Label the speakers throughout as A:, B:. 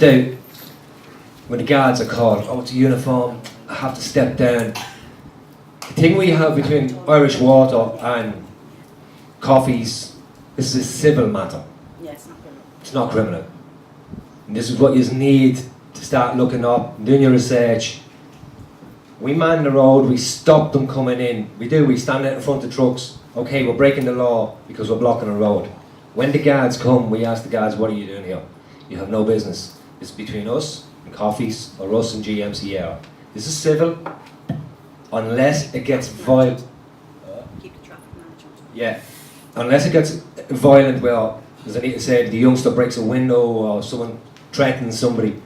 A: out when the guards are called, oh, it's a uniform, I have to step down. The thing we have between Irish Water and Coffees, this is a civil matter.
B: Yeah, it's not criminal.
A: It's not criminal. And this is what you need to start looking up, doing your research. We man the road, we stop them coming in. We stand out in front of trucks. Okay, we're breaking the law because we're blocking the road. When the guards come, we ask the guards, what are you doing here? You have no business. It's between us and Coffees, or us and GM Sierra. This is civil, unless it gets violent.
B: Keep the traffic management.
A: Yeah, unless it gets violent, well, as Anita said, the youngster breaks a window or someone threatens somebody.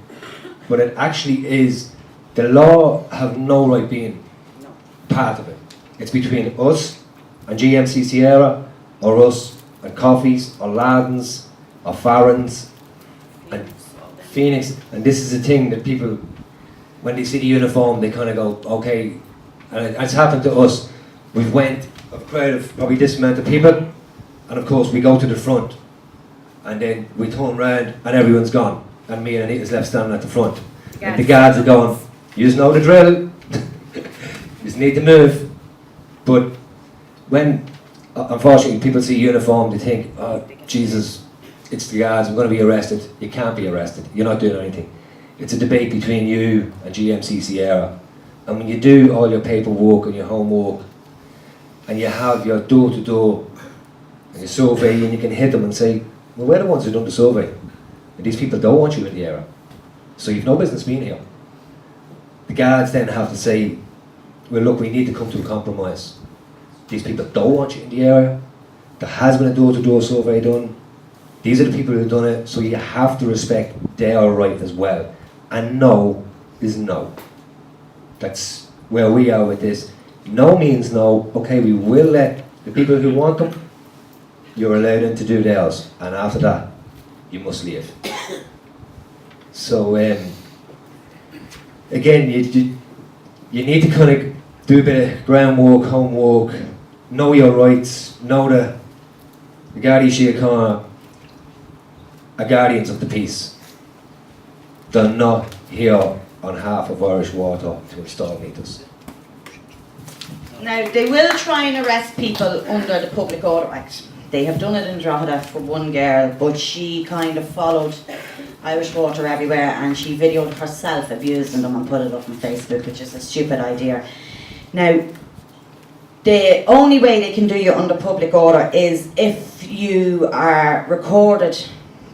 A: But it actually is, the law have no right being part of it. It's between us and GMC Sierra, or us and Coffees, or Ladens, or Farrens, and Phoenix. And this is the thing that people, when they see the uniform, they kind of go, okay. And it's happened to us. We've went a crowd of probably this amount of people, and of course we go to the front, and then we turn round and everyone's gone, and me and Anita's left standing at the front. And the guards are going, you know the drill, you need to move. But when, unfortunately, people see uniform, they think, oh, Jesus, it's the guards, I'm going to be arrested. You can't be arrested, you're not doing anything. It's a debate between you and GMC Sierra. And when you do all your paperwork and your homework, and you have your door-to-door, and you survey, and you can hit them and say, well, we're the ones who done the survey. And these people don't want you in the area. So you've no business being here. The guards then have to say, well, look, we need to come to a compromise. These people don't want you in the area. There has been a door-to-door survey done. These are the people who've done it, so you have to respect their right as well. And no is no. That's where we are with this. No means no. Okay, we will let the people who want them, you're allowed them to do theirs. And after that, you must leave. So, again, you need to kind of do a bit of groundwork, homework, know your rights, know the Gardaí Síochána are guardians of the peace. They're not here on half of Irish Water to install meters.
C: Now, they will try and arrest people under the Public Order Act. They have done it in Drogheda for one girl, but she kind of followed Irish Water everywhere, and she videoed herself abusing them and put it up on Facebook, which is a stupid idea. Now, the only way they can do you under public order is if you are recorded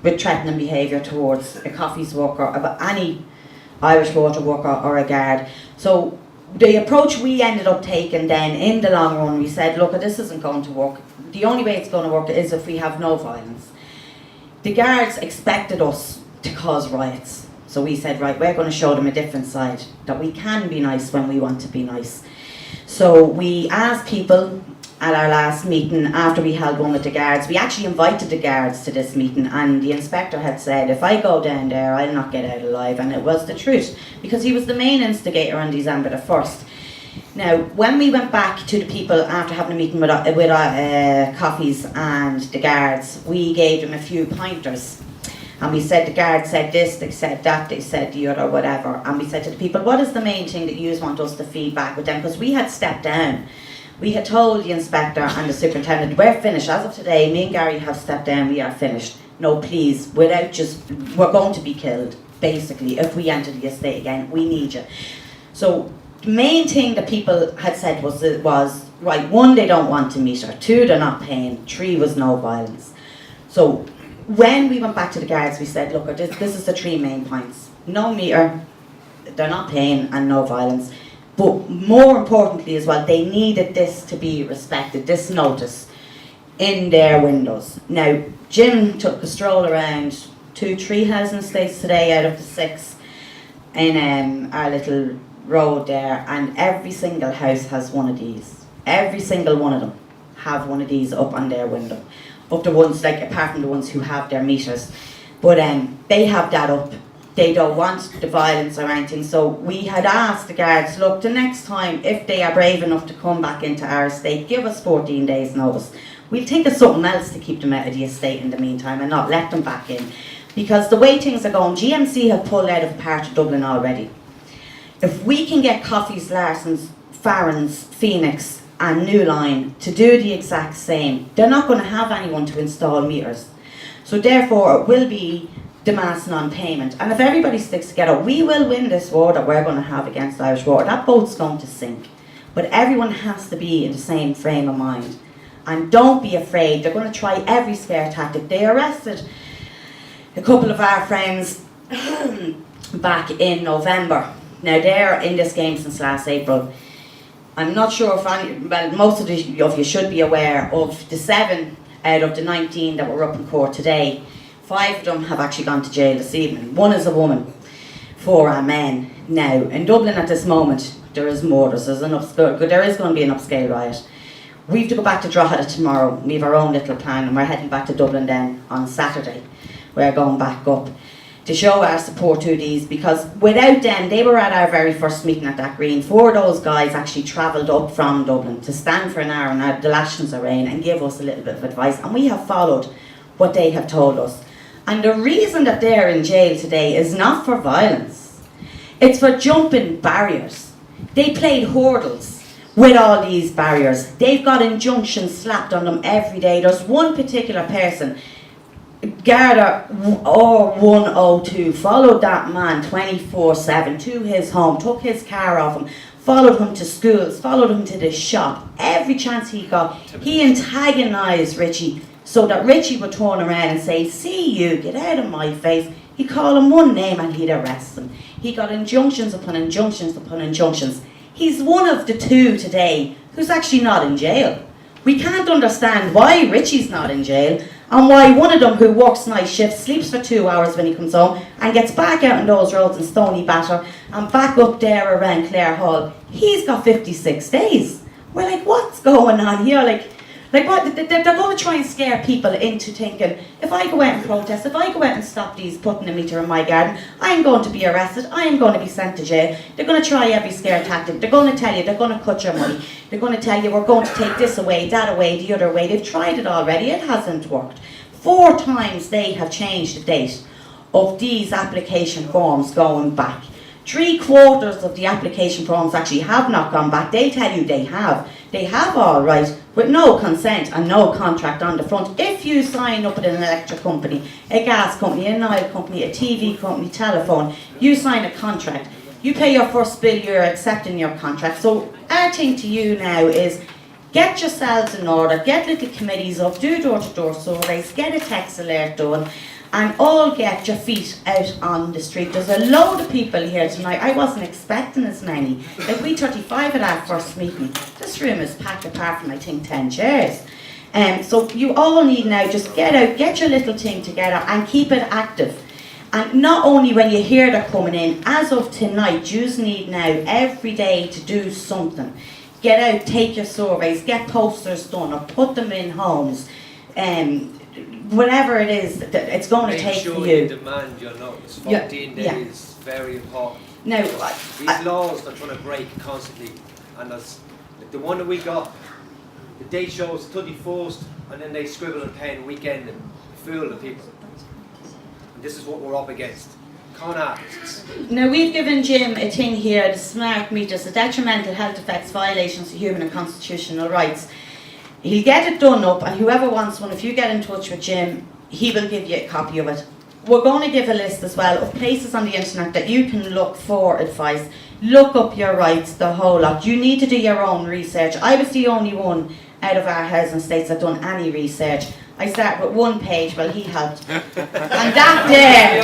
C: with threatening behaviour towards a Coffees worker, or any Irish Water worker or a guard. So the approach we ended up taking then, in the long run, we said, look, this isn't going to work. The only way it's going to work is if we have no violence. The guards expected us to cause riots. So we said, right, we're going to show them a different side, that we can be nice when we want to be nice. So we asked people at our last meeting, after we held one with the guards, we actually invited the guards to this meeting, and the inspector had said, if I go down there, I'll not get out alive. And it was the truth, because he was the main instigator on December the 1st. Now, when we went back to the people after having a meeting with Coffees and the guards, we gave them a few pointers. And we said, the guards said this, they said that, they said the other, whatever. And we said to the people, what is the main thing that you want us to feed back with them? Because we had stepped down. We had told the inspector and the superintendent, we're finished. As of today, me and Gary have stepped down, we are finished. No, please, without we're going to be killed, basically. If we enter the estate again, we need you. So the main thing that people had said was right, 1, they don't want to meet her. 2, they're not paying. 3 was no violence. So when we went back to the guards, we said, look, this is the 3 main points. No meter, they're not paying, and no violence. But more importantly as well, they needed this to be respected, this notice, in their windows. Now, Jim took a stroll around 2-3 housing estates today out of the 6 in our little road there, and every single house has one of these. Every single one of them have one of these up on their window. Up the ones, like, apart from the ones who have their meters. But they have that up. They don't want the violence or anything. So we had asked the guards, look, the next time, if they are brave enough to come back into our estate, give us 14 days notice. We'll think of something else to keep them out of the estate in the meantime and not let them back in. Because the way things are going, GMC have pulled out of part of Dublin already. If we can get Coffees, Larson's, Farron's, Phoenix and New Line to do the exact same, they're not going to have anyone to install meters. So therefore it will be demands non-payment. And if everybody sticks together, we will win this war that we're going to have against Irish Water. That boat's going to sink. But everyone has to be in the same frame of mind. And don't be afraid. They're going to try every scare tactic. They arrested a couple of our friends back in November. Now they're in this game since last April. I'm not sure if most of you should be aware of the 7 out of the 19 that were up in court today. 5 of them have actually gone to jail this evening. 1 is a woman, 4 are men. Now, in Dublin at this moment, there is murders. There is going to be an upscale riot. We have to go back to Drogheda tomorrow. We have our own little plan, and we're heading back to Dublin then on Saturday. We're going back up to show our support to these, because without them, they were at our very first meeting at that green. 4 of those guys actually travelled up from Dublin to stand for an hour in the lashings of rain and give us a little bit of advice, and we have followed what they have told us. And the reason that they're in jail today is not for violence. It's for jumping barriers. They played hurdles with all these barriers. They've got injunctions slapped on them every day. There's one particular person, Gardai R102, followed that man 24/7 to his home, took his car off him, followed him to schools, followed him to the shop. Every chance he got, he antagonised Richie, so that Richie would turn around and say, "See you, get out of my face." He'd call him one name and he'd arrest him. He got injunctions upon injunctions upon injunctions. He's one of the 2 today who's actually not in jail. We can't understand why Richie's not in jail, and why one of them who works night shifts, sleeps for 2 hours when he comes home and gets back out on those roads in Stony Batter and back up there around Clare Hall, he's got 56 days. We're like, what's going on here? Like what? They're going to try and scare people into thinking, if I go out and protest, if I go out and stop these putting a meter in my garden, I'm going to be arrested, I am going to be sent to jail. They're going to try every scare tactic. They're going to tell you, they're going to cut your money. They're going to tell you, we're going to take this away, that away, the other way. They've tried it already, it hasn't worked. 4 times they have changed the date of these application forms going back. 3/4 of the application forms actually have not gone back. They tell you they have. They have all right, with no consent and no contract on the front. If you sign up with an electric company, a gas company, an oil company, a TV company, telephone, you sign a contract. You pay your first bill, you're accepting your contract. So our thing to you now is, get yourselves in order, get little committees up, do door-to-door surveys, get a text alert done, and all get your feet out on the street. There's a load of people here tonight. I wasn't expecting as many. Like, we 35 at our first meeting. This room is packed apart from, I think, 10 chairs. So you all need now, just get out, get your little thing together and keep it active. And not only when you hear they're coming in, as of tonight, you need now every day to do something. Get out, take your surveys, get posters done, or put them in homes. Whatever it is that it's going to take
D: sure
C: for you.
D: Demand your notice. 14 days, very important.
C: Now,
D: these laws they're trying to break constantly, and there's like the one that we got, the date shows 31st, and then they scribble and pen weekend and fool the people. And this is what we're up against. Con artists.
C: Now, we've given Jim a thing here, the smart meters, the detrimental health effects, violations of human and constitutional rights. He'll get it done up, and whoever wants one, if you get in touch with Jim, he will give you a copy of it. We're going to give a list as well of places on the internet that you can look for advice. Look up your rights, the whole lot. You need to do your own research. I was the only one out of our housing estates that done any research. I started with 1 page, well, he helped. And that there